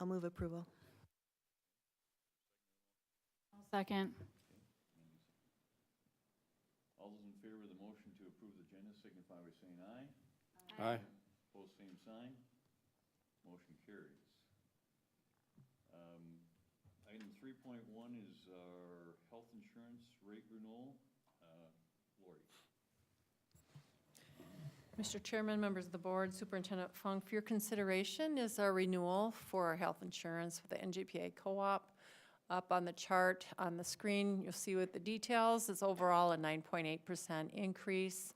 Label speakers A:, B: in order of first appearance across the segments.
A: I'll move approval.
B: I'll second.
C: All those in favor of the motion to approve the agenda signify by saying aye.
D: Aye.
C: Pose same sign. Motion carries. Item 3.1 is our health insurance rate renewal. Lori.
E: Mr. Chairman, members of the board, Superintendent Funk, for your consideration is our renewal for our health insurance with the NJPA Co-op. Up on the chart on the screen, you'll see with the details, it's overall a 9.8% increase.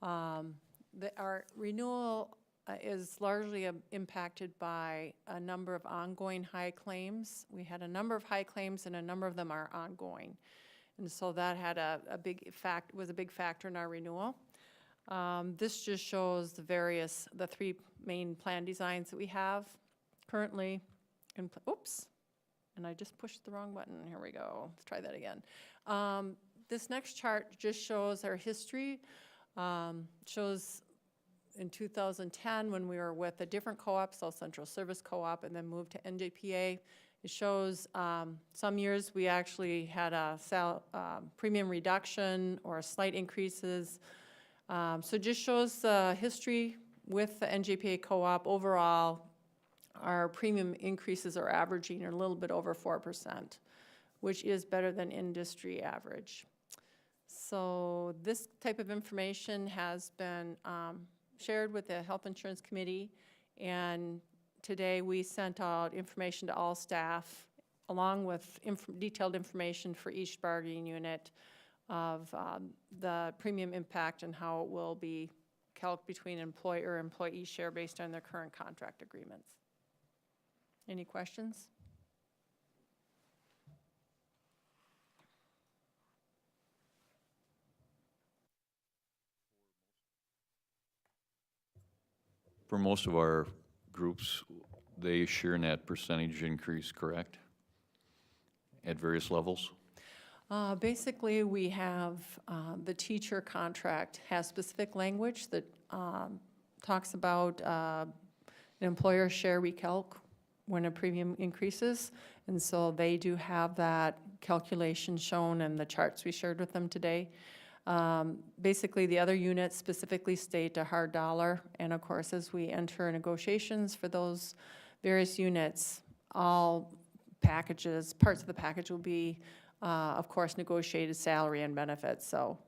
E: Our renewal is largely impacted by a number of ongoing high claims. We had a number of high claims and a number of them are ongoing. And so that had was a big factor in our renewal. This just shows the three main plan designs that we have currently. Oops, and I just pushed the wrong button. Here we go. Let's try that again. This next chart just shows our history. Shows in 2010 when we were with a different co-op, South Central Service Co-op, and then moved to NJPA. It shows some years we actually had a premium reduction or slight increases. So it just shows the history with the NJPA Co-op. Overall, our premium increases are averaging a little bit over 4%, which is better than industry average. So this type of information has been shared with the Health Insurance Committee, and today we sent out information to all staff along with detailed information for each bargaining unit of the premium impact and how it will be calculated between employer-employee share based on their current contract agreements. Any questions?
C: For most of our groups, they share in that percentage increase, correct? At various levels?
E: Basically, we have the teacher contract has specific language that talks about an employer share recalc when a premium increases. And so they do have that calculation shown in the charts we shared with them today. Basically, the other units specifically state a hard dollar. And of course, as we enter negotiations for those various units, all packages, parts of the package will be, of course, negotiated salary and benefits. So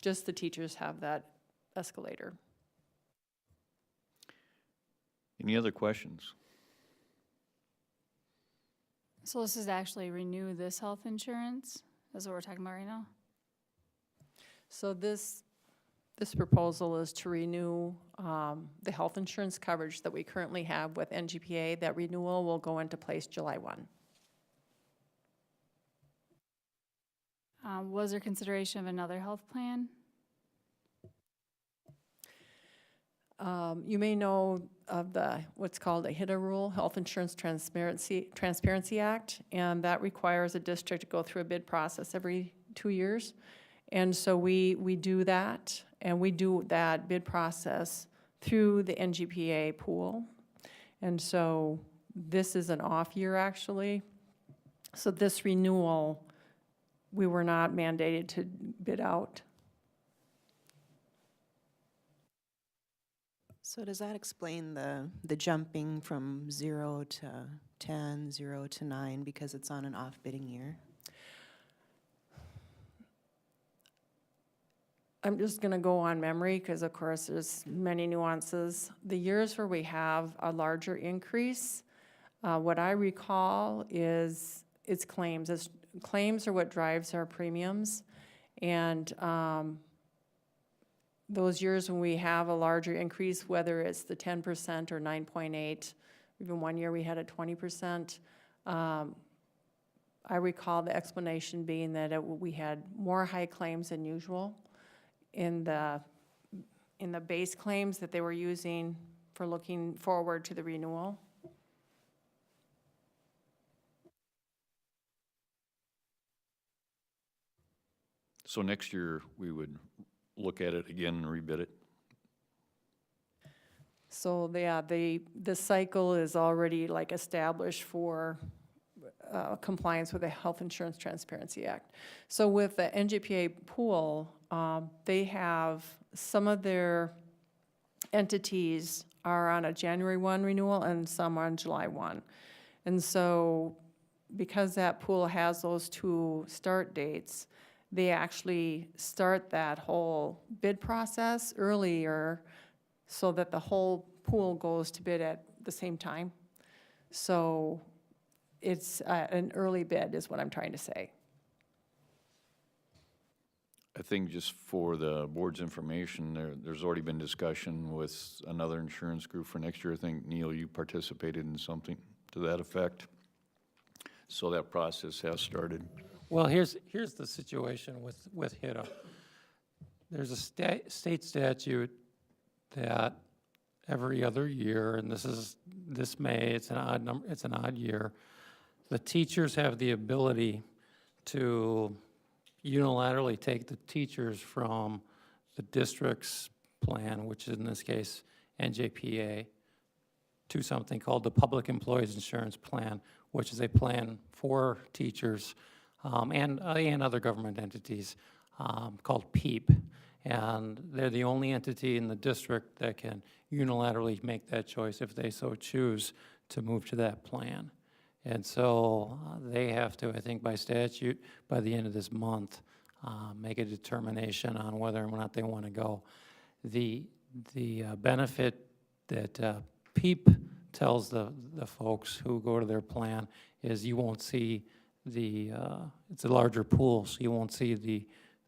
E: just the teachers have that escalator.
C: Any other questions?
B: So this is actually renew this health insurance? That's what we're talking about right now?
E: So this proposal is to renew the health insurance coverage that we currently have with NJPA. That renewal will go into place July 1.
B: Was there consideration of another health plan?
E: You may know of what's called a HITA rule, Health Insurance Transparency Act, and that requires a district to go through a bid process every 2 years. And so we do that, and we do that bid process through the NJPA pool. And so this is an off year, actually. So this renewal, we were not mandated to bid out.
A: So does that explain the jumping from 0 to 10, 0 to 9, because it's on an off-bidding year?
E: I'm just going to go on memory because, of course, there's many nuances. The years where we have a larger increase, what I recall is it's claims. Claims are what drives our premiums. And those years when we have a larger increase, whether it's the 10% or 9.8, even one year we had a 20%, I recall the explanation being that we had more high claims than usual in the base claims that they were using for looking forward to the renewal.
C: So next year, we would look at it again and rebid it?
E: So the cycle is already like established for compliance with the Health Insurance Transparency Act. So with the NJPA pool, they have, some of their entities are on a January 1 renewal and some are on July 1. And so because that pool has those two start dates, they actually start that whole bid process earlier so that the whole pool goes to bid at the same time. So it's an early bid is what I'm trying to say.
C: I think just for the board's information, there's already been discussion with another insurance group for next year. I think, Neil, you participated in something to that effect. So that process has started.
D: Well, here's the situation with HIDA. There's a state statute that every other year, and this May, it's an odd number, it's an odd year, the teachers have the ability to unilaterally take the teachers from the district's plan, which is in this case NJPA, to something called the Public Employees Insurance Plan, which is a plan for teachers and other government entities called PEEP. And they're the only entity in the district that can unilaterally make that choice if they so choose to move to that plan. And so they have to, I think by statute, by the end of this month, make a determination on whether or not they want to go. The benefit that PEEP tells the folks who go to their plan is you won't see it's a larger pool, so you won't see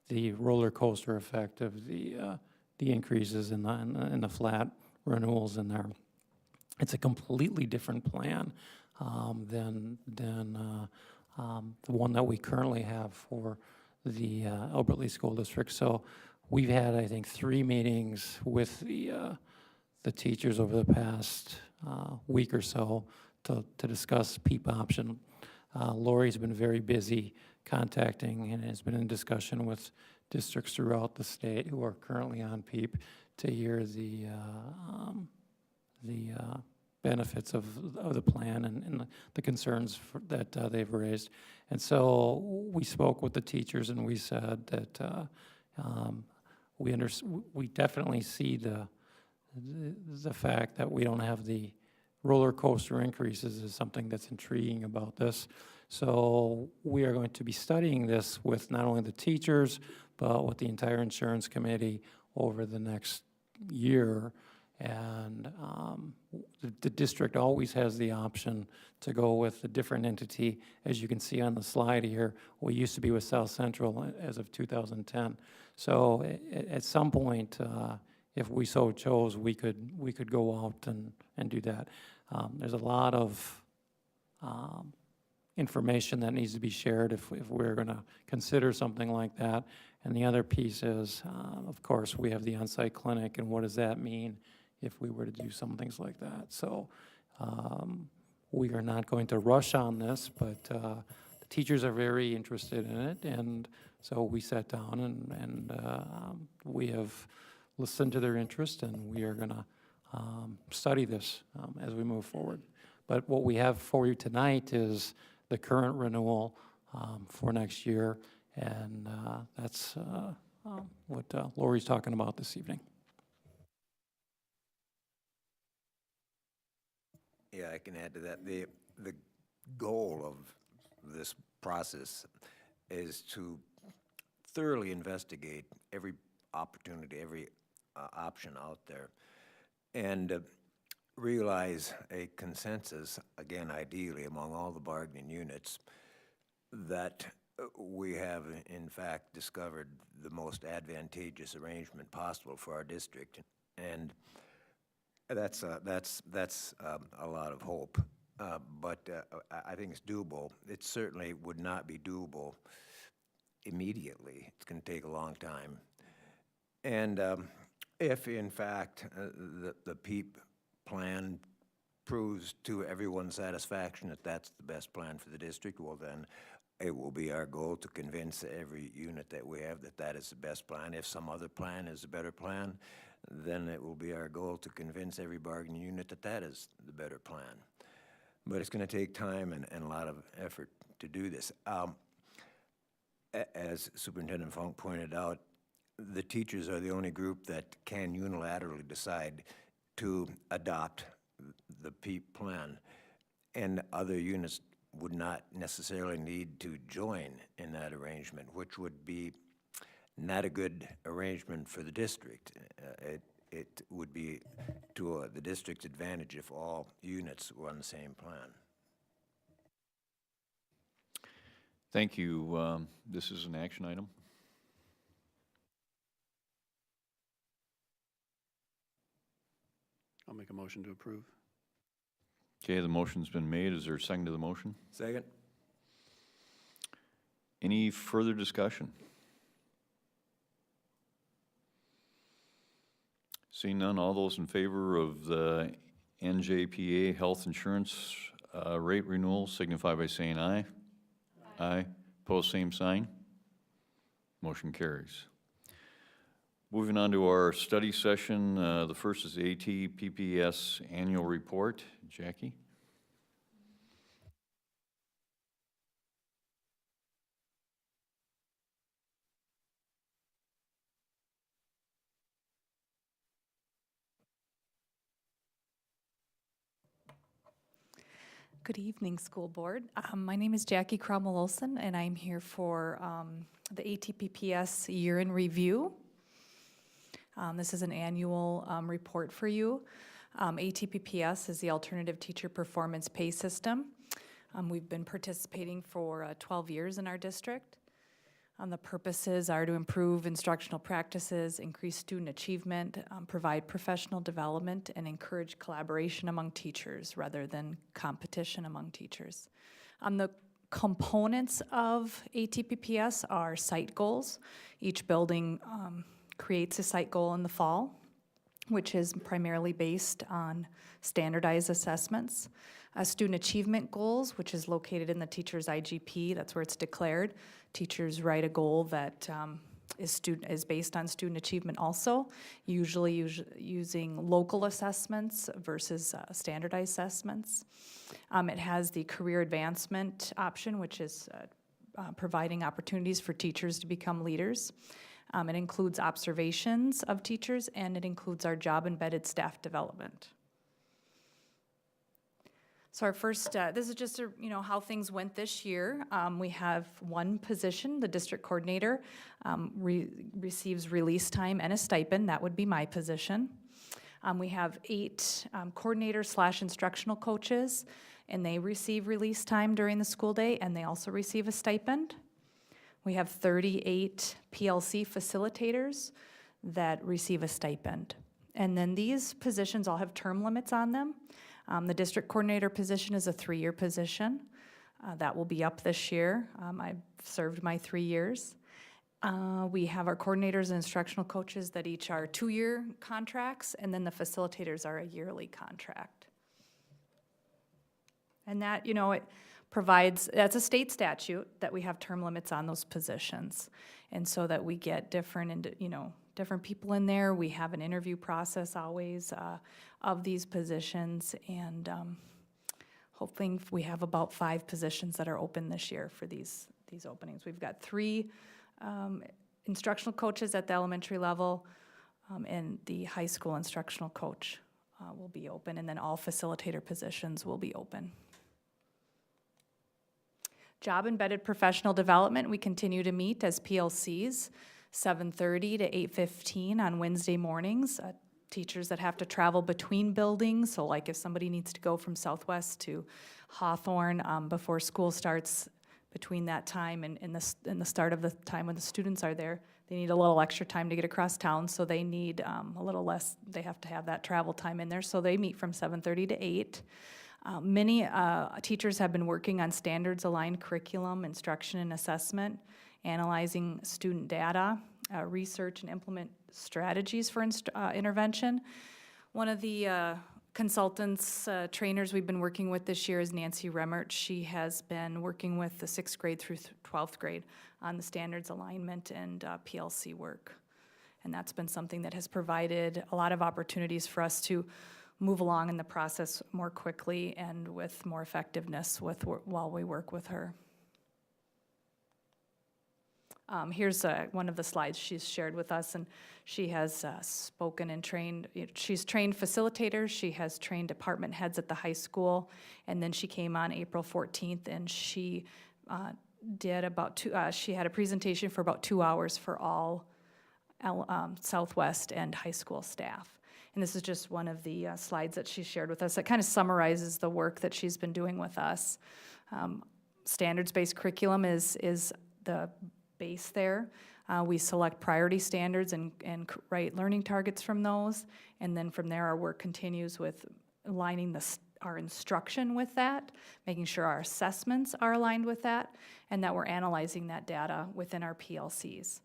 D: the roller coaster effect of the increases in the flat renewals in there. It's a completely different plan than the one that we currently have for the Albert Lea School District. So we've had, I think, 3 meetings with the teachers over the past week or so to discuss PEEP option. Lori's been very busy contacting and has been in discussion with districts throughout the state who are currently on PEEP to hear the benefits of the plan and the concerns that they've raised. And so we spoke with the teachers and we said that we definitely see the fact that we don't have the roller coaster increases is something that's intriguing about this. So we are going to be studying this with not only the teachers, but with the entire insurance committee over the next year. And the district always has the option to go with a different entity. As you can see on the slide here, we used to be with South Central as of 2010. So at some point, if we so chose, we could go out and do that. There's a lot of information that needs to be shared if we're going to consider something like that. And the other piece is, of course, we have the on-site clinic, and what does that mean if we were to do some things like that? So we are not going to rush on this, but the teachers are very interested in it, and so we sat down and we have listened to their interest, and we are going to study this as we move forward. But what we have for you tonight is the current renewal for next year, and that's what Lori's talking about this evening.
F: Yeah, I can add to that. The goal of this process is to thoroughly investigate every opportunity, every option out there, and realize a consensus, again, ideally among all the bargaining units, that we have in fact discovered the most advantageous arrangement possible for our district. And that's a lot of hope, but I think it's doable. It certainly would not be doable immediately. It's going to take a long time. And if, in fact, the PEEP plan proves to everyone's satisfaction that that's the best plan for the district, well, then it will be our goal to convince every unit that we have that that is the best plan. If some other plan is a better plan, then it will be our goal to convince every bargaining unit that that is the better plan. But it's going to take time and a lot of effort to do this. As Superintendent Funk pointed out, the teachers are the only group that can unilaterally decide to adopt the PEEP plan, and other units would not necessarily need to join in that arrangement, which would be not a good arrangement for the district. It would be to the district's advantage if all units were on the same plan.
C: Thank you. This is an action item.
G: I'll make a motion to approve.
C: Okay, the motion's been made. Is there a second to the motion?
F: Second?
C: Any further discussion? Seeing none, all those in favor of the NJPA health insurance rate renewal signify by saying aye. Aye. Pose same sign. Motion carries. Moving on to our study session, the first is the AT-PPS annual report. Jackie?
H: Good evening, School Board. My name is Jackie Cromwell-Olson, and I'm here for the AT-PPS Year in Review. This is an annual report for you. AT-PPS is the Alternative Teacher Performance Pay System. We've been participating for 12 years in our district. The purposes are to improve instructional practices, increase student achievement, provide professional development, and encourage collaboration among teachers rather than competition among teachers. The components of AT-PPS are site goals. Each building creates a site goal in the fall, which is primarily based on standardized assessments. Student achievement goals, which is located in the teacher's IGP, that's where it's declared. Teachers write a goal that is based on student achievement also, usually using local assessments versus standardized assessments. It has the career advancement option, which is providing opportunities for teachers to become leaders. It includes observations of teachers, and it includes our job-embedded staff development. So our first, this is just how things went this year. We have one position, the district coordinator, receives release time and a stipend. That would be my position. We have 8 coordinators/instructional coaches, and they receive release time during the school day, and they also receive a stipend. We have 38 PLC facilitators that receive a stipend. And then these positions all have term limits on them. The district coordinator position is a 3-year position. That will be up this year. I've served my 3 years. We have our coordinators and instructional coaches that each are 2-year contracts, and then the facilitators are a yearly contract. And that, it provides, that's a state statute that we have term limits on those positions. And so that we get different people in there. We have an interview process always of these positions, and hoping we have about 5 positions that are open this year for these openings. We've got 3 instructional coaches at the elementary level, and the high school instructional coach will be open, and then all facilitator positions will be open. Job embedded professional development, we continue to meet as PLCs, 7:30 to 8:15 on Wednesday mornings. Teachers that have to travel between buildings, so like if somebody needs to go from Southwest to Hawthorne before school starts, between that time and the start of the time when the students are there, they need a little extra time to get across town, so they need a little less, they have to have that travel time in there, so they meet from 7:30 to 8. Many teachers have been working on standards-aligned curriculum, instruction and assessment, analyzing student data, research and implement strategies for intervention. One of the consultants, trainers we've been working with this year is Nancy Remmert. She has been working with the 6th grade through 12th grade on the standards alignment and PLC work. And that's been something that has provided a lot of opportunities for us to move along in the process more quickly and with more effectiveness while we work with her. Here's one of the slides she's shared with us, and she has spoken and trained. She's trained facilitators, she has trained department heads at the high school, and then she came on April 14th, and she did about she had a presentation for about 2 hours for all Southwest and high school staff. And this is just one of the slides that she shared with us that kind of summarizes the work that she's been doing with us. Standards-based curriculum is the base there. We select priority standards and write learning targets from those. And then from there, our work continues with aligning our instruction with that, making sure our assessments are aligned with that, and that we're analyzing that data within our PLCs.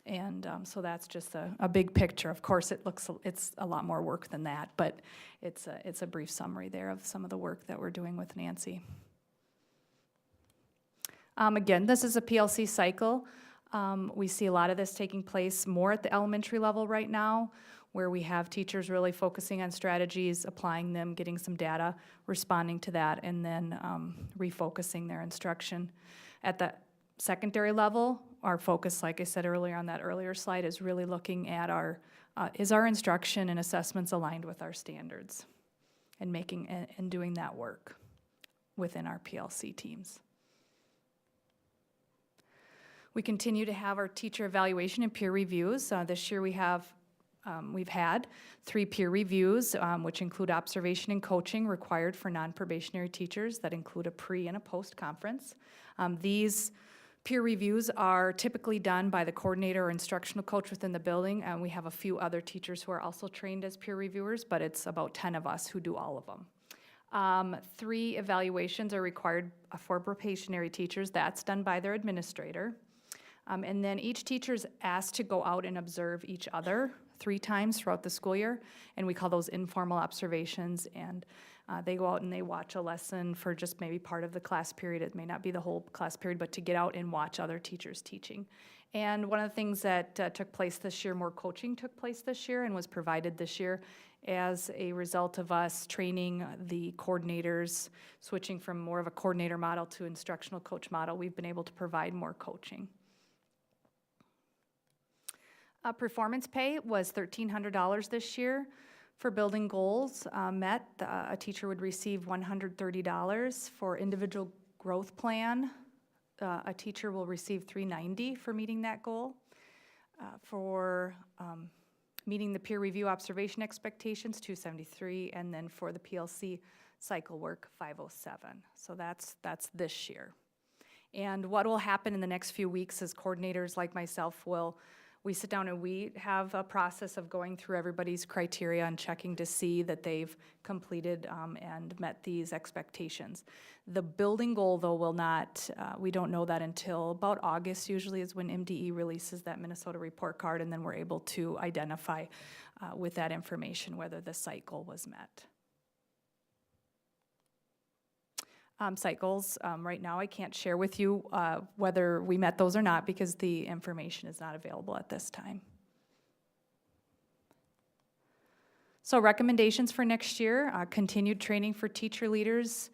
H: And so that's just a big picture. Of course, it's a lot more work than that, but it's a brief summary there of some of the work that we're doing with Nancy. Again, this is a PLC cycle. We see a lot of this taking place more at the elementary level right now, where we have teachers really focusing on strategies, applying them, getting some data, responding to that, and then refocusing their instruction. At the secondary level, our focus, like I said earlier on that earlier slide, is really looking at is our instruction and assessments aligned with our standards, and making and doing that work within our PLC teams. We continue to have our teacher evaluation and peer reviews. This year we've had 3 peer reviews, which include observation and coaching required for non-probationary teachers that include a pre and a post conference. These peer reviews are typically done by the coordinator or instructional coach within the building, and we have a few other teachers who are also trained as peer reviewers, but it's about 10 of us who do all of them. 3 evaluations are required for probationary teachers. That's done by their administrator. And then each teacher is asked to go out and observe each other 3 times throughout the school year, and we call those informal observations. And they go out and they watch a lesson for just maybe part of the class period. It may not be the whole class period, but to get out and watch other teachers teaching. And one of the things that took place this year, more coaching took place this year and was provided this year as a result of us training the coordinators, switching from more of a coordinator model to instructional coach model. We've been able to provide more coaching. Performance pay was $1,300 this year. For building goals met, a teacher would receive $130. For individual growth plan, a teacher will receive $390 for meeting that goal. For meeting the peer review observation expectations, $273, and then for the PLC cycle work, $507. So that's this year. And what will happen in the next few weeks is coordinators like myself we sit down and we have a process of going through everybody's criteria and checking to see that they've completed and met these expectations. The building goal, though, will not, we don't know that until about August usually is when MDE releases that Minnesota report card, and then we're able to identify with that information whether the site goal was met. Site goals, right now I can't share with you whether we met those or not because the information is not available at this time. So recommendations for next year, continued training for teacher leaders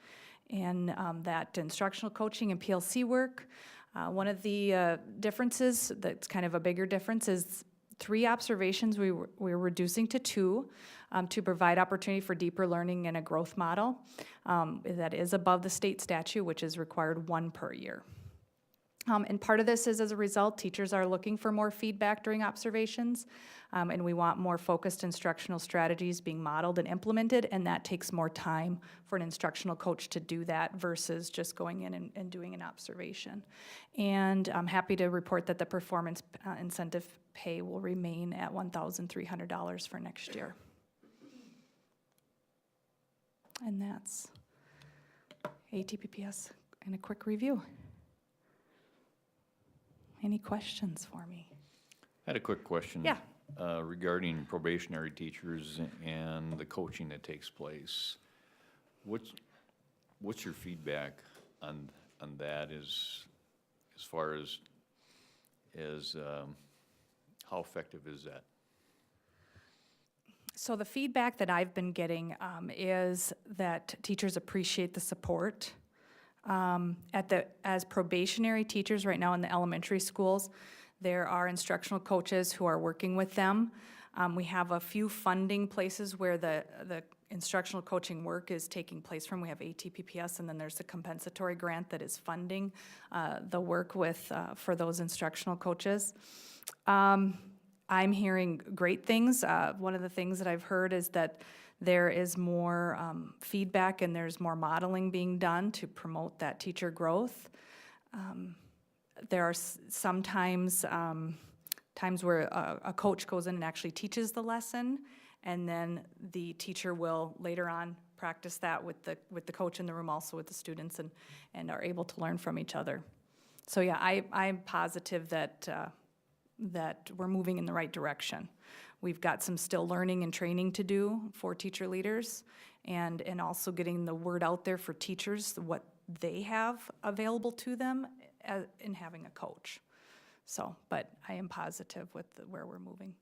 H: and that instructional coaching and PLC work. One of the differences that's kind of a bigger difference is 3 observations we're reducing to 2 to provide opportunity for deeper learning and a growth model that is above the state statute, which is required 1 per year. And part of this is as a result, teachers are looking for more feedback during observations, and we want more focused instructional strategies being modeled and implemented, and that takes more time for an instructional coach to do that versus just going in and doing an observation. And I'm happy to report that the performance incentive pay will remain at $1,300 for next year. And that's ATPPS in a quick review. Any questions for me?
C: I had a quick question.
H: Yeah.
C: Regarding probationary teachers and the coaching that takes place. What's your feedback on that as far as how effective is that?
H: So the feedback that I've been getting is that teachers appreciate the support. As probationary teachers right now in the elementary schools, there are instructional coaches who are working with them. We have a few funding places where the instructional coaching work is taking place from. We have ATPPS, and then there's a compensatory grant that is funding the work with for those instructional coaches. I'm hearing great things. One of the things that I've heard is that there is more feedback and there's more modeling being done to promote that teacher growth. There are sometimes times where a coach goes in and actually teaches the lesson, and then the teacher will later on practice that with the coach in the room, also with the students, and are able to learn from each other. So yeah, I'm positive that that we're moving in the right direction. We've got some still learning and training to do for teacher leaders, and also getting the word out there for teachers, what they have available to them in having a coach. So, but I am positive with where we're moving.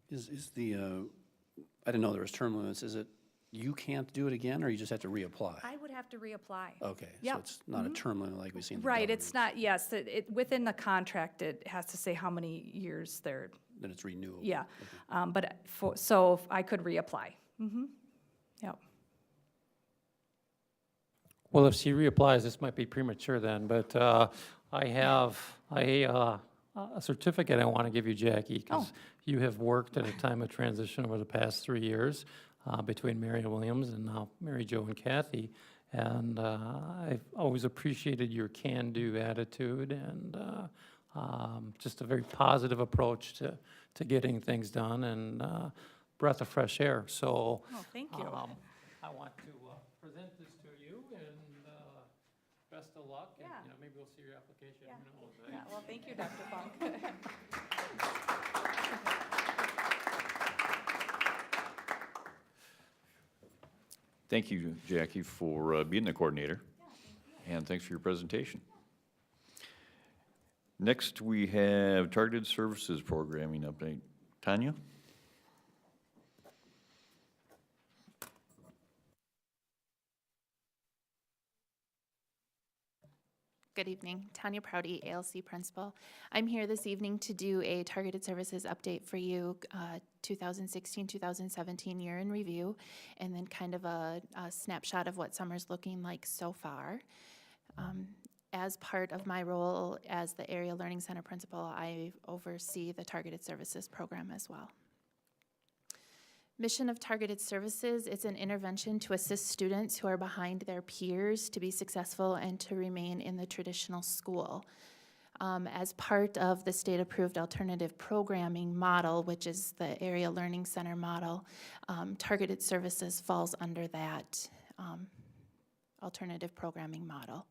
G: Is the, I didn't know there was term limits, is it, you can't do it again, or you just have to reapply?
H: I would have to reapply.
G: Okay, so
H: Yep.
G: it's not a term limit like we've seen. in the
H: Right, it's
G: government.
H: not, yes, within the contract, it has to say how many years they're,
G: Then it's renewable.
H: yeah. But so I could reapply. Yep.
D: Well, if she reapplies, this might be premature then, but I have a certificate I want to give you, Jackie, because you have worked at a time of transition over the past 3 years between Mary Williams and now Mary Jo and Kathy. And I've always appreciated your can-do attitude and just a very positive approach to getting things done, and breath of fresh air. So
H: Oh, thank you.
D: I want to present this to you, and best of luck. And,
H: Yeah.
D: maybe we'll see your application.
H: Yeah.
D: Who knows, eh?
H: Yeah, well, thank you, Dr. Funk.
C: Thank you, Jackie, for being the coordinator. And thanks for your presentation. Next, we have Targeted Services Programming Update. Tanya?
I: Good evening, Tanya Prouty, ALC Principal. I'm here this evening to do a targeted services update for you, 2016-2017 year in review, and then kind of a snapshot of what summer's looking like so far. As part of my role as the Area Learning Center Principal, I oversee the targeted services program as well. Mission of Targeted Services, it's an intervention to assist students who are behind their peers to be successful and to remain in the traditional school. As part of the state-approved alternative programming model, which is the Area Learning Center model, Targeted Services falls under that alternative programming model.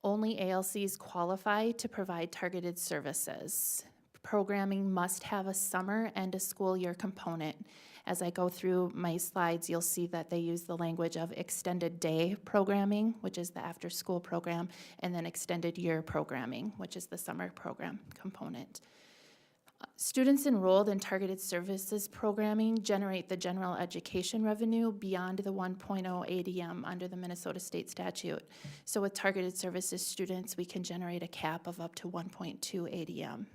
I: Only ALCs qualify to provide targeted services. Programming must have a summer and a school year component. As I go through my slides, you'll see that they use the language of extended day programming, which is the after-school program, and then extended year programming, which is the summer program component. Students enrolled in targeted services programming generate the general education revenue beyond the 1.0 ADM under the Minnesota State statute. So with targeted services students, we can generate a cap of up to 1.2 ADM.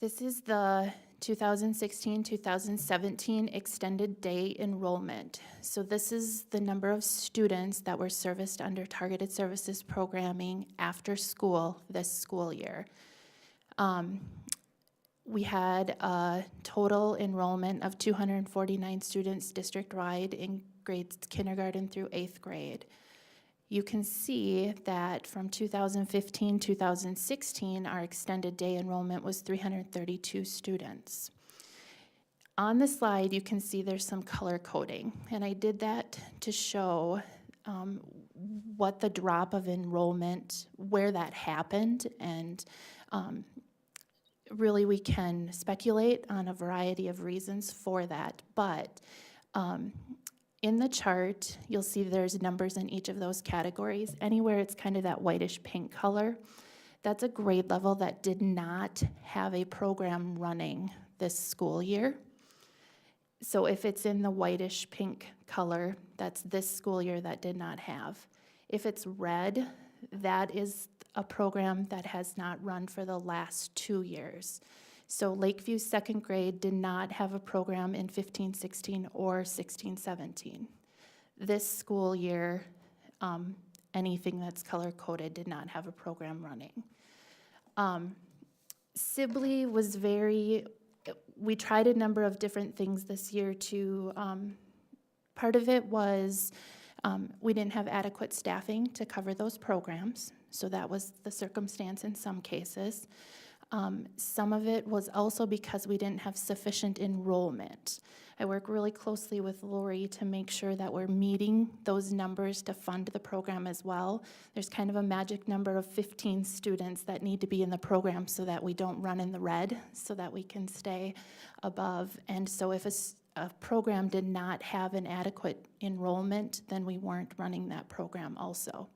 I: This is the 2016-2017 extended day enrollment. So this is the number of students that were serviced under targeted services programming after school this school year. We had a total enrollment of 249 students district-wide in grades kindergarten through 8th grade. You can see that from 2015-2016, our extended day enrollment was 332 students. On the slide, you can see there's some color coding, and I did that to show what the drop of enrollment, where that happened, and really we can speculate on a variety of reasons for that, but In the chart, you'll see there's numbers in each of those categories. Anywhere it's kind of that whitish pink color, that's a grade level that did not have a program running this school year. So if it's in the whitish pink color, that's this school year that did not have. If it's red, that is a program that has not run for the last 2 years. So Lakeview's second grade did not have a program in 15-16 or 16-17. This school year, anything that's color-coded did not have a program running. Sibley was we tried a number of different things this year to, part of it was we didn't have adequate staffing to cover those programs, so that was the circumstance in some cases. Some of it was also because we didn't have sufficient enrollment. I work really closely with Lori to make sure that we're meeting those numbers to fund the program as well. There's kind of a magic number of 15 students that need to be in the program so that we don't run in the red, so that we can stay above. And so if a program did not have an adequate enrollment, then we weren't running that program also.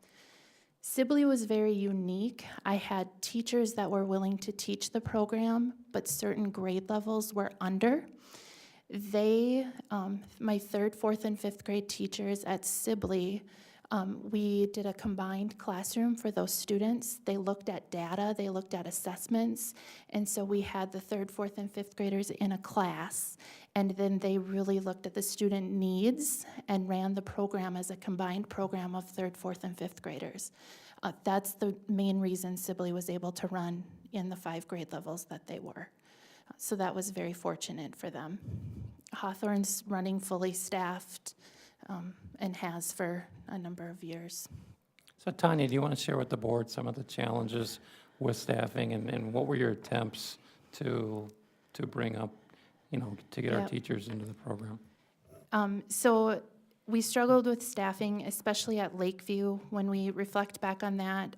I: Sibley was very unique. I had teachers that were willing to teach the program, but certain grade levels were under. My third, fourth, and fifth grade teachers at Sibley, we did a combined classroom for those students. They looked at data, they looked at assessments, and so we had the third, fourth, and fifth graders in a class, and then they really looked at the student needs and ran the program as a combined program of third, fourth, and fifth graders. That's the main reason Sibley was able to run in the 5 grade levels that they were. So that was very fortunate for them. Hawthorne's running fully staffed and has for a number of years.
D: So Tanya, do you want to share with the board some of the challenges with staffing and what were your attempts to bring up, to get our
I: Yep. teachers
D: into the program?
I: So we struggled with staffing, especially at Lakeview. When we reflect back on that,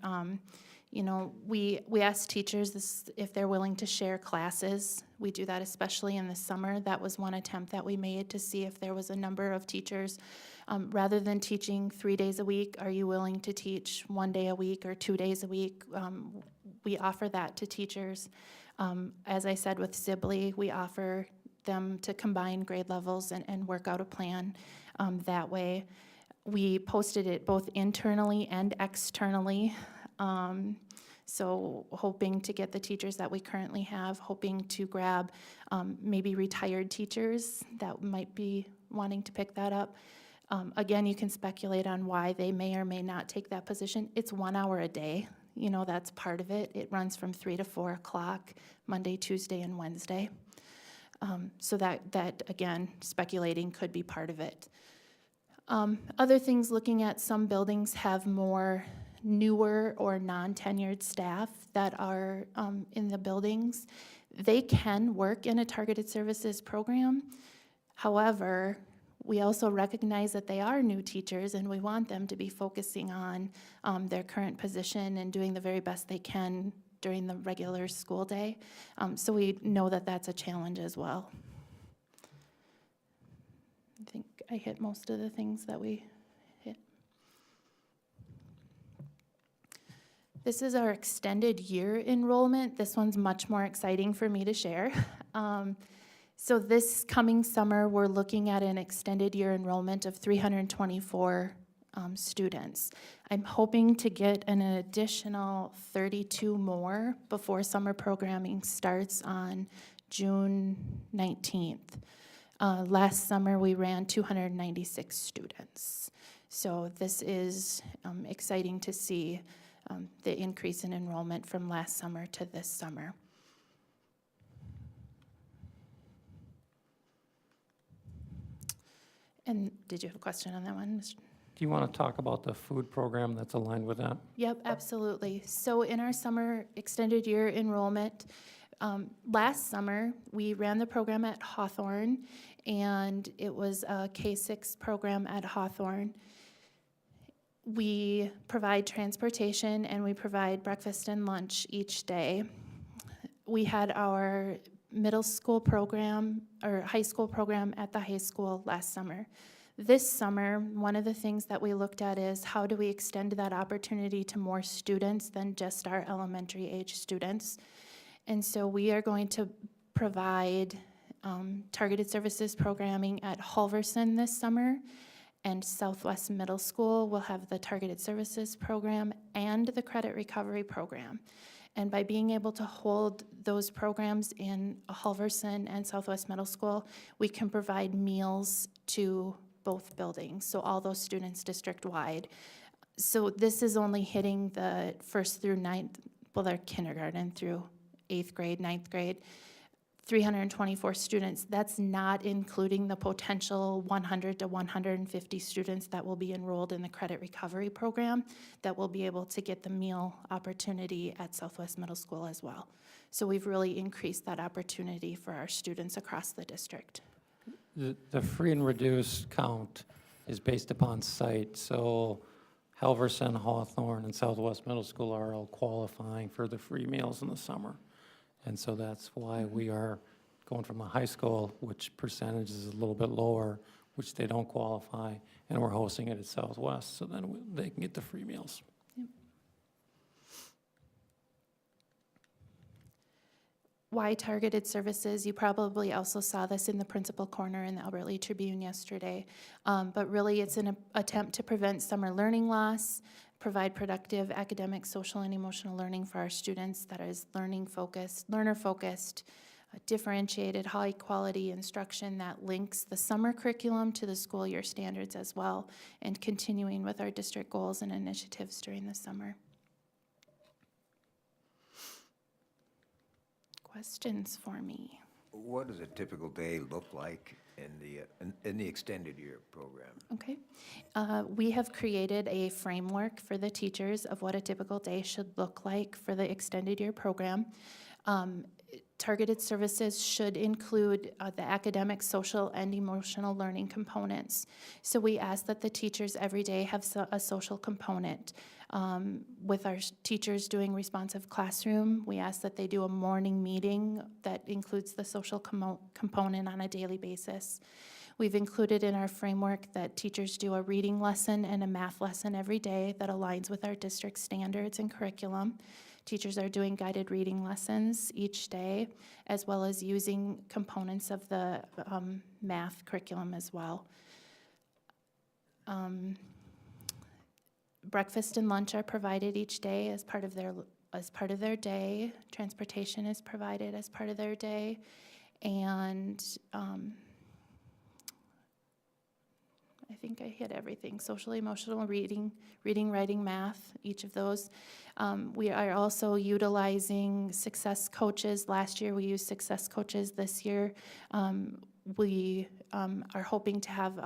I: we asked teachers if they're willing to share classes. We do that especially in the summer. That was one attempt that we made to see if there was a number of teachers. Rather than teaching 3 days a week, are you willing to teach 1 day a week or 2 days a week? We offer that to teachers. As I said with Sibley, we offer them to combine grade levels and work out a plan that way. We posted it both internally and externally. So hoping to get the teachers that we currently have, hoping to grab maybe retired teachers that might be wanting to pick that up. Again, you can speculate on why they may or may not take that position. It's 1 hour a day. That's part of it. It runs from 3 to 4 o'clock, Monday, Tuesday, and Wednesday. So that, again, speculating could be part of it. Other things, looking at some buildings have more newer or non-tenured staff that are in the buildings. They can work in a targeted services program. However, we also recognize that they are new teachers and we want them to be focusing on their current position and doing the very best they can during the regular school day. So we know that that's a challenge as well. I think I hit most of the things that we hit. This is our extended year enrollment. This one's much more exciting for me to share. So this coming summer, we're looking at an extended year enrollment of 324 students. I'm hoping to get an additional 32 more before summer programming starts on June 19th. Last summer, we ran 296 students. So this is exciting to see the increase in enrollment from last summer to this summer. And did you have a question on that one, Mr.?
D: Do you want to talk about the food program that's aligned with that?
I: Yep, absolutely. So in our summer extended year enrollment, last summer, we ran the program at Hawthorne, and it was a K-6 program at Hawthorne. We provide transportation, and we provide breakfast and lunch each day. We had our middle school program, or high school program at the high school last summer. This summer, one of the things that we looked at is how do we extend that opportunity to more students than just our elementary age students? And so we are going to provide targeted services programming at Halverson this summer, and Southwest Middle School will have the targeted services program and the credit recovery program. And by being able to hold those programs in Halverson and Southwest Middle School, we can provide meals to both buildings, so all those students district-wide. So this is only hitting the first through ninth, well, they're kindergarten through 8th grade, 9th grade, 324 students. That's not including the potential 100 to 150 students that will be enrolled in the credit recovery program that will be able to get the meal opportunity at Southwest Middle School as well. So we've really increased that opportunity for our students across the district.
D: The free and reduced count is based upon site, so Halverson, Hawthorne, and Southwest Middle School are all qualifying for the free meals in the summer. And so that's why we are going from a high school, which percentage is a little bit lower, which they don't qualify, and we're hosting it at Southwest, so then they can get the free meals.
I: Why targeted services? You probably also saw this in the principal corner in the Albert Lee Tribune yesterday. But really it's an attempt to prevent summer learning loss, provide productive academic, social, and emotional learning for our students that is learner-focused, differentiated, high-quality instruction that links the summer curriculum to the school year standards as well, and continuing with our district goals and initiatives during the summer. Questions for me?
F: What does a typical day look like in the extended year program?
I: Okay. We have created a framework for the teachers of what a typical day should look like for the extended year program. Targeted services should include the academic, social, and emotional learning components. So we ask that the teachers every day have a social component. With our teachers doing responsive classroom, we ask that they do a morning meeting that includes the social component on a daily basis. We've included in our framework that teachers do a reading lesson and a math lesson every day that aligns with our district standards and curriculum. Teachers are doing guided reading lessons each day, as well as using components of the math curriculum as well. Breakfast and lunch are provided each day as part of their day. Transportation is provided as part of their day, and I think I hit everything. Social, emotional, reading, writing, math, each of those. We are also utilizing success coaches. Last year we used success coaches. This year we are hoping to have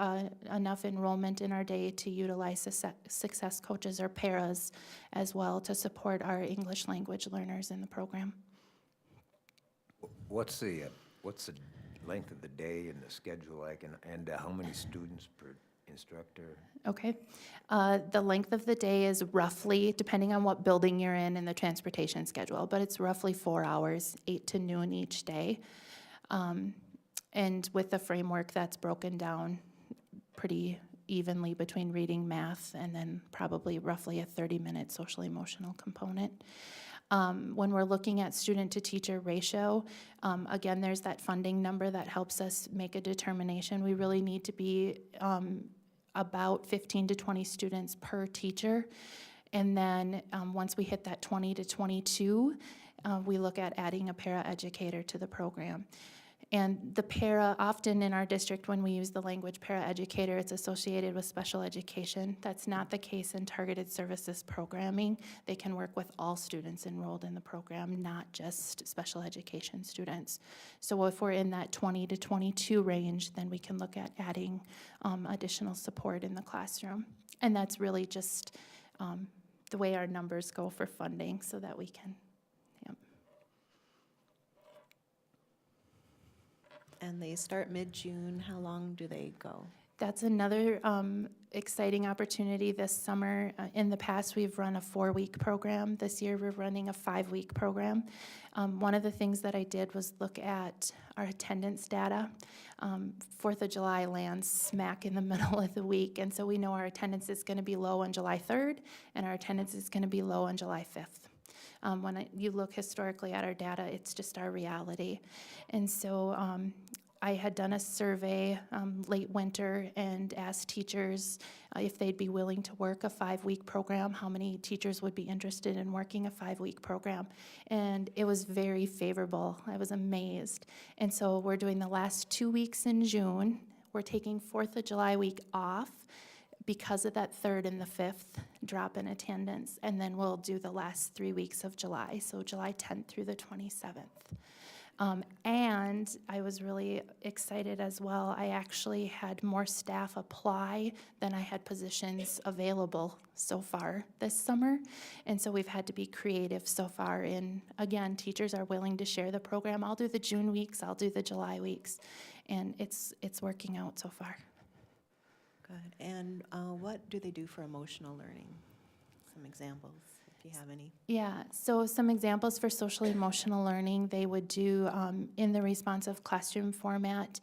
I: enough enrollment in our day to utilize success coaches or paras as well to support our English language learners in the program.
F: What's the length of the day and the schedule like, and how many students per instructor?
I: Okay. The length of the day is roughly, depending on what building you're in and the transportation schedule, but it's roughly 4 hours, 8 to noon each day. And with the framework, that's broken down pretty evenly between reading, math, and then probably roughly a 30-minute social emotional component. When we're looking at student-to-teacher ratio, again, there's that funding number that helps us make a determination. We really need to be about 15 to 20 students per teacher. And then once we hit that 20 to 22, we look at adding a paraeducator to the program. And the para, often in our district when we use the language paraeducator, it's associated with special education. That's not the case in targeted services programming. They can work with all students enrolled in the program, not just special education students. So if we're in that 20 to 22 range, then we can look at adding additional support in the classroom. And that's really just the way our numbers go for funding so that we can.
A: And they start mid-June. How long do they go?
I: That's another exciting opportunity this summer. In the past, we've run a 4-week program. This year, we're running a 5-week program. One of the things that I did was look at our attendance data. 4th of July lands smack in the middle of the week, and so we know our attendance is going to be low on July 3rd, and our attendance is going to be low on July 5th. When you look historically at our data, it's just our reality. And so I had done a survey late winter and asked teachers if they'd be willing to work a 5-week program, how many teachers would be interested in working a 5-week program. And it was very favorable. I was amazed. And so we're doing the last 2 weeks in June. We're taking 4th of July week off because of that 3rd and the 5th drop in attendance. And then we'll do the last 3 weeks of July, so July 10th through the 27th. And I was really excited as well. I actually had more staff apply than I had positions available so far this summer. And so we've had to be creative so far in, again, teachers are willing to share the program. I'll do the June weeks, I'll do the July weeks. And it's working out so far.
A: Good. And what do they do for emotional learning? Some examples, if you have any.
I: Yeah, so some examples for social emotional learning, they would do in the responsive classroom format,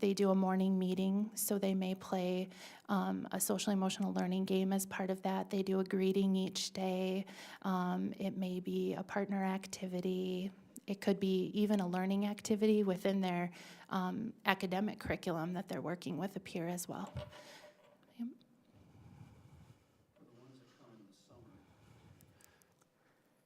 I: they do a morning meeting, so they may play a social emotional learning game as part of that. They do a greeting each day. It may be a partner activity. It could be even a learning activity within their academic curriculum that they're working with a peer as well. Yep.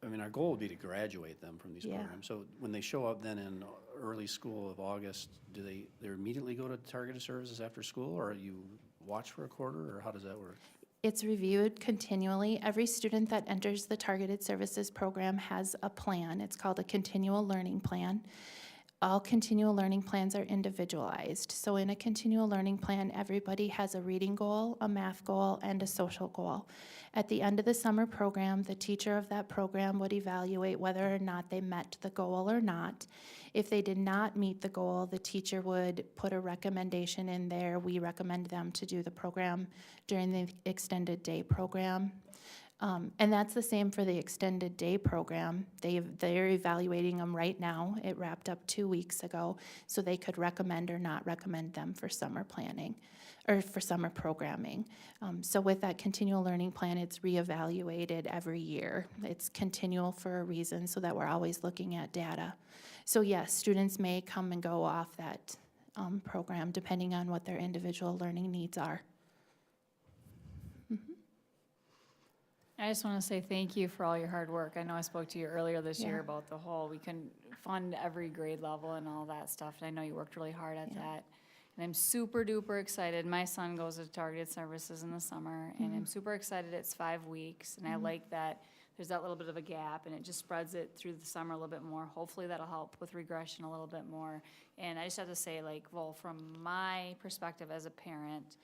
G: I mean, our goal would be to graduate them from these
I: Yeah.
G: programs. So when they show up then in early school of August, do they immediately go to targeted services after school, or you watch for a quarter, or how does that work?
I: It's reviewed continually. Every student that enters the Targeted Services Program has a plan. It's called a continual learning plan. All continual learning plans are individualized. So in a continual learning plan, everybody has a reading goal, a math goal, and a social goal. At the end of the summer program, the teacher of that program would evaluate whether or not they met the goal or not. If they did not meet the goal, the teacher would put a recommendation in there. We recommend them to do the program during the extended day program. And that's the same for the extended day program. They're evaluating them right now. It wrapped up 2 weeks ago, so they could recommend or not recommend them for summer planning or for summer programming. So with that continual learning plan, it's reevaluated every year. It's continual for a reason so that we're always looking at data. So yes, students may come and go off that program depending on what their individual learning needs are.
B: I just want to say thank you for all your hard work. I know I spoke to you earlier this year
I: Yeah.
B: about the whole, we couldn't fund every grade level and all that stuff, and I know you worked really hard at that. And I'm super duper excited. My son goes to Targeted Services in the summer, and I'm super excited it's 5 weeks, and I like that there's that little bit of a gap, and it just spreads it through the summer a little bit more. Hopefully that'll help with regression a little bit more. And I just have to say, like, well, from my perspective as a parent,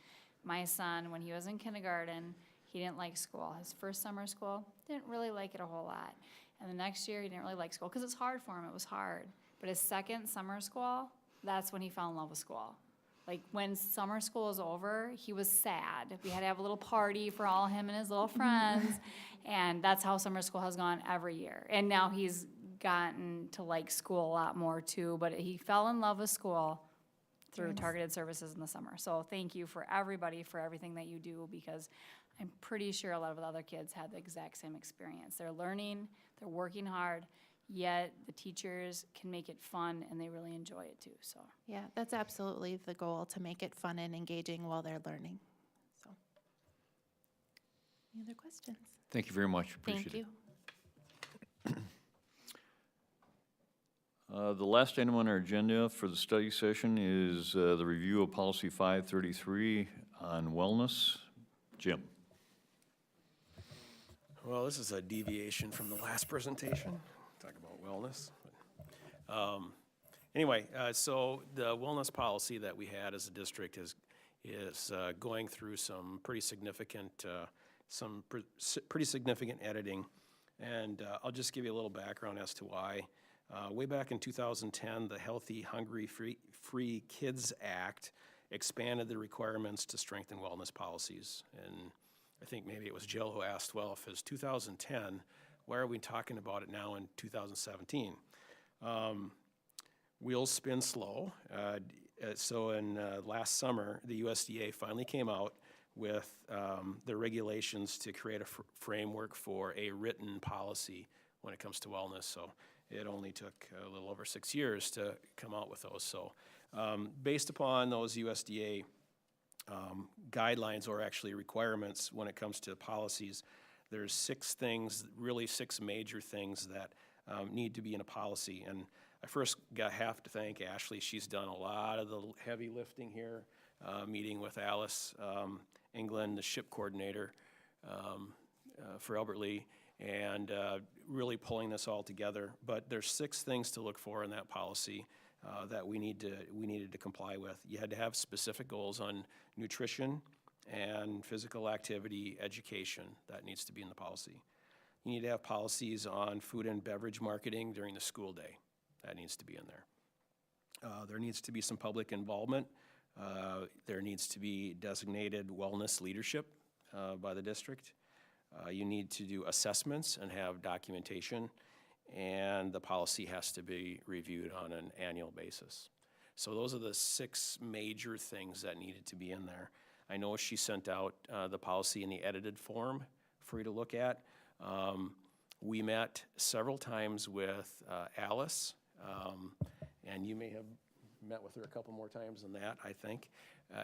B: my son, when he was in kindergarten, he didn't like school. His first summer school, didn't really like it a whole lot. And the next year, he didn't really like school because it's hard for him. It was hard. But his second summer school, that's when he fell in love with school. Like, when summer school was over, he was sad. We had to have a little party for all him and his little friends. And that's how summer school has gone every year. And now he's gotten to like school a lot more too. But he fell in love with school through Targeted Services in the summer. So thank you for everybody for everything that you do, because I'm pretty sure a lot of the other kids had the exact same experience. They're learning, they're working hard, yet the teachers can make it fun and they really enjoy it too, so.
I: Yeah, that's absolutely the goal, to make it fun and engaging while they're learning. So, any other questions?
C: Thank you very much, appreciate it.
I: Thank you.
C: The last item on our agenda for the study session is the review of Policy 533 on wellness. Jim.
J: Well, this is a deviation from the last presentation, talk about wellness. Anyway, so the wellness policy that we had as a district is going through some pretty significant editing, and I'll just give you a little background as to why. Way back in 2010, the Healthy, Hungry, Free Kids Act expanded the requirements to strengthen wellness policies. And I think maybe it was Jill who asked, well, if it's 2010, why are we talking about it now in 2017? Wheels spin slow. So in last summer, the USDA finally came out with the regulations to create a framework for a written policy when it comes to wellness. So it only took a little over 6 years to come out with those. So based upon those USDA guidelines, or actually requirements when it comes to policies, there's 6 things, really 6 major things that need to be in a policy. And I first have to thank Ashley. She's done a lot of the heavy lifting here, meeting with Alice England, the SHIP coordinator for Albert Lee, and really pulling this all together. But there's 6 things to look for in that policy that we needed to comply with. You had to have specific goals on nutrition and physical activity education. That needs to be in the policy. You need to have policies on food and beverage marketing during the school day. That needs to be in there. There needs to be some public involvement. There needs to be designated wellness leadership by the district. You need to do assessments and have documentation, and the policy has to be reviewed on an annual basis. So those are the 6 major things that needed to be in there. I know she sent out the policy in the edited form for you to look at. We met several times with Alice, and you may have met with her a couple more times than that, I think.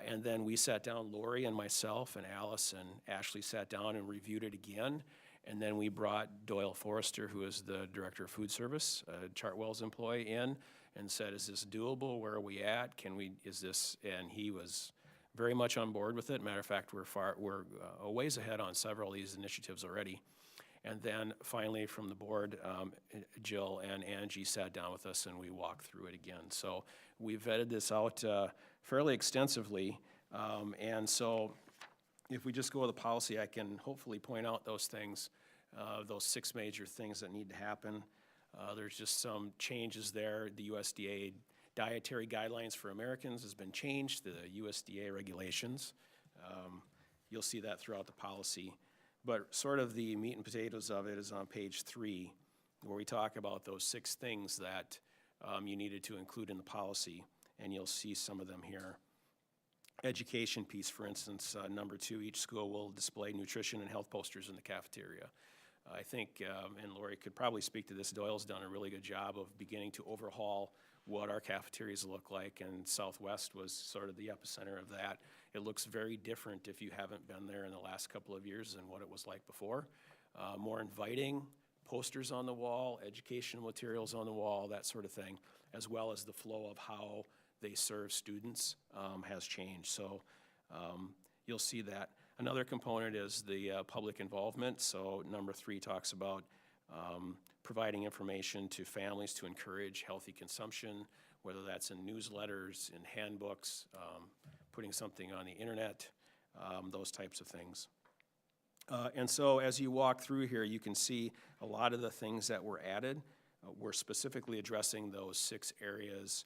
J: And then we sat down, Lori and myself and Alice and Ashley sat down and reviewed it again. And then we brought Doyle Forrester, who is the Director of Food Service, a Chartwell's employee, in and said, is this doable? Where are we at? And he was very much on board with it. Matter of fact, we're a ways ahead on several of these initiatives already. And then finally from the board, Jill and Angie sat down with us and we walked through it again. So we vetted this out fairly extensively. And so if we just go with the policy, I can hopefully point out those things, those 6 major things that need to happen. There's just some changes there. The USDA dietary guidelines for Americans has been changed, the USDA regulations. You'll see that throughout the policy. But sort of the meat and potatoes of it is on page 3, where we talk about those 6 things that you needed to include in the policy, and you'll see some of them here. Education piece, for instance, number 2, each school will display nutrition and health posters in the cafeteria. I think, and Lori could probably speak to this, Doyle's done a really good job of beginning to overhaul what our cafeterias look like, and Southwest was sort of the epicenter of that. It looks very different if you haven't been there in the last couple of years than what it was like before. More inviting, posters on the wall, educational materials on the wall, that sort of thing, as well as the flow of how they serve students has changed. So you'll see that. Another component is the public involvement. So number 3 talks about providing information to families to encourage healthy consumption, whether that's in newsletters, in handbooks, putting something on the internet, those types of things. And so as you walk through here, you can see a lot of the things that were added. We're specifically addressing those 6 areas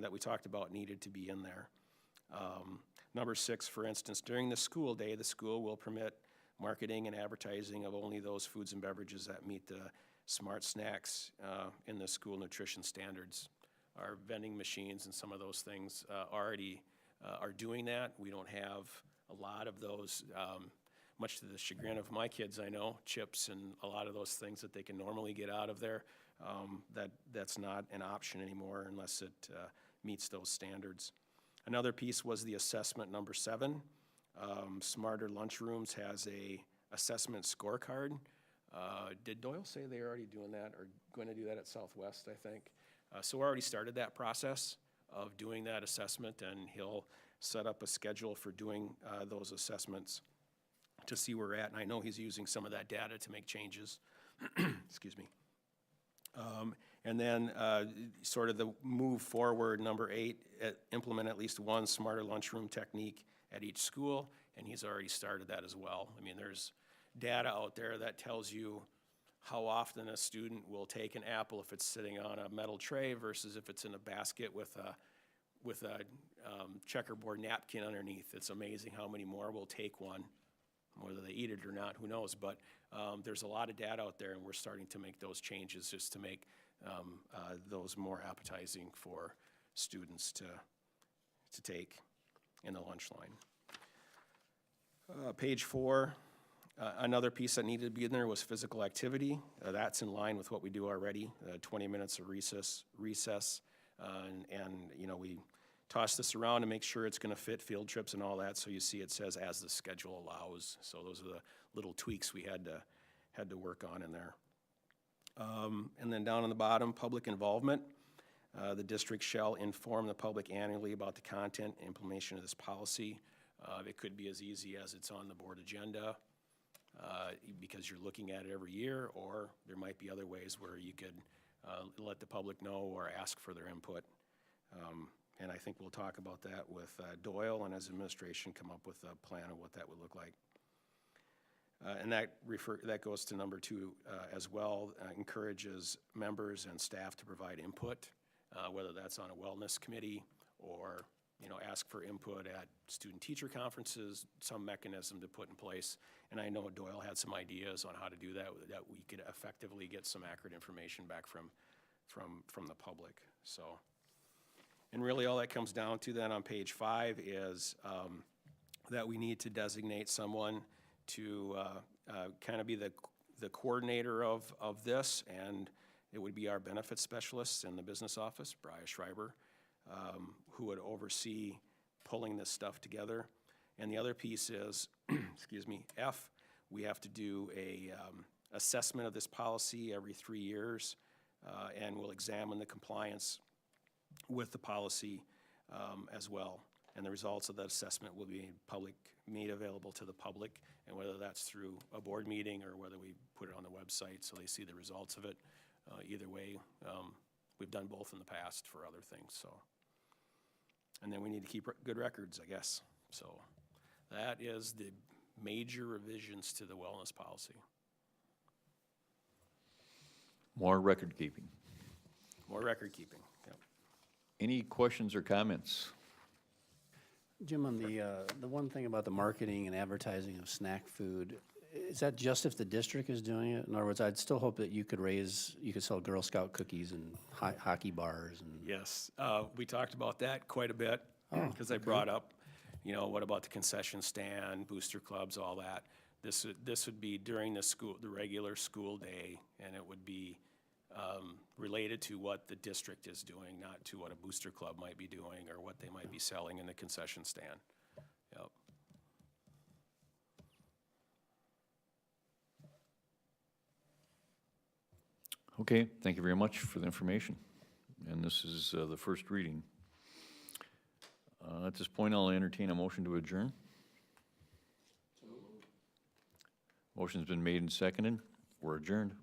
J: that we talked about needed to be in there. Number 6, for instance, during the school day, the school will permit marketing and advertising of only those foods and beverages that meet the smart snacks in the school nutrition standards. Our vending machines and some of those things already are doing that. We don't have a lot of those, much to the chagrin of my kids, I know, chips and a lot of those things that they can normally get out of there. That's not an option anymore unless it meets those standards. Another piece was the assessment, number 7. Smarter Lunchrooms has a assessment scorecard. Did Doyle say they're already doing that or going to do that at Southwest, I think? So we already started that process of doing that assessment, and he'll set up a schedule for doing those assessments to see where we're at. And I know he's using some of that data to make changes. Excuse me. And then sort of the move forward, number 8, implement at least one smarter lunchroom technique at each school, and he's already started that as well. I mean, there's data out there that tells you how often a student will take an apple if it's sitting on a metal tray versus if it's in a basket with with a checkerboard napkin underneath. It's amazing how many more will take one. Whether they eat it or not, who knows? But there's a lot of data out there, and we're starting to make those changes just to make those more appetizing for students to take in the lunch line. Page 4, another piece that needed to be in there was physical activity. That's in line with what we do already, 20 minutes of recess. And you know, we toss this around to make sure it's going to fit field trips and all that. So you see it says as the schedule allows. So those are the little tweaks we had to work on in there. And then down on the bottom, public involvement. The district shall inform the public annually about the content and implementation of this policy. It could be as easy as it's on the board agenda because you're looking at it every year, or there might be other ways where you could let the public know or ask for their input. And I think we'll talk about that with Doyle and as administration come up with a plan of what that would look like. And that goes to number 2 as well, encourages members and staff to provide input, whether that's on a wellness committee or, you know, ask for input at student-teacher conferences, some mechanism to put in place. And I know Doyle had some ideas on how to do that we could effectively get some accurate information back from the public. So, and really all that comes down to then on page 5 is that we need to designate someone to kind of be the coordinator of this, and it would be our benefits specialists in the business office, Brian Schreiber, who would oversee pulling this stuff together. And the other piece is, excuse me, F, we have to do a assessment of this policy every 3 years, and we'll examine the compliance with the policy as well. And the results of that assessment will be made available to the public, and whether that's through a board meeting or whether we put it on the website so they see the results of it. Either way, we've done both in the past for other things. So, and then we need to keep good records, I guess. So that is the major revisions to the wellness policy.
C: More record keeping.
J: More record keeping, yep.
C: Any questions or comments?
G: Jim, on the one thing about the marketing and advertising of snack food, is that just if the district is doing it? In other words, I'd still hope that you could sell Girl Scout cookies and hockey bars and.
J: Yes, we talked about that quite a bit, because I brought up, you know, what about the concession stand, booster clubs, all that. This would be during the regular school day, and it would be related to what the district is doing, not to what a booster club might be doing or what they might be selling in the concession stand. Yep.
C: Okay, thank you very much for the information. And this is the first reading. At this point, I'll entertain a motion to adjourn. Motion's been made and seconded. We're adjourned.